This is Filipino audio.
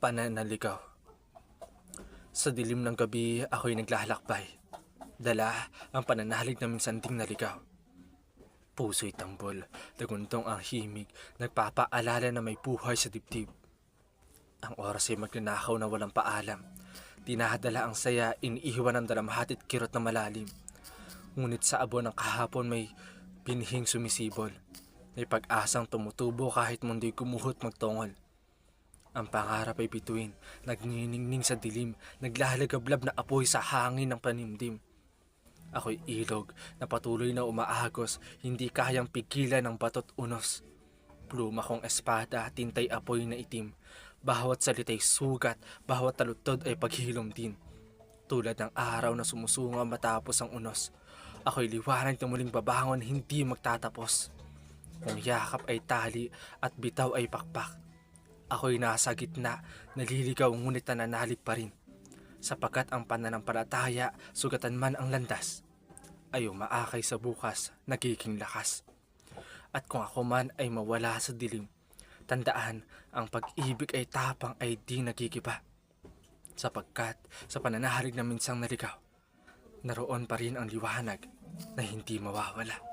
Pananaligaw. Sa dilim ng gabi, ako'y naglalakbay. Dala ang pananalig na minsan ding naligaw. Puso'y tambol, daguntong ang himig, nagpapaalala na may buhay sa dibdib. Ang oras ay magnanakaw na walang paalam. Dinadala ang saya, iniiwan ang dalamhati at kirot na malalim. Ngunit sa abo ng kahapon may binhing sumisibol. May pag-asang tumutubo kahit mundo'y gumuhot magtongol. Ang pangarap ay bituin, nagniningning sa dilim, naglalagablab na apoy sa hangin ng panimdim. Ako'y ilog na patuloy na umaagos, hindi kayang pigilan ng batot unos. Pluma kong espada, tintay apoy na itim. Bawat salita'y sugat, bawat talutod ay paghilom din. Tulad ng araw na sumusunga matapos ang unos. Ako'y liwanag na muling babangon, hindi magtatapos. Ang yakap ay tali at bitaw ay pakpak. Ako'y nasa gitna, naliligaw ngunit nananalig pa rin. Sapagkat ang pananampalataya, sugatan man ang landas, ay umaakay sa bukas, nagiging lakas. At kung ako man ay mawala sa dilim, tandaan, ang pag-ibig ay tapang ay di nagigiba. Sapagkat sa pananalig na minsang naligaw, naroon pa rin ang liwanag na hindi mawawala.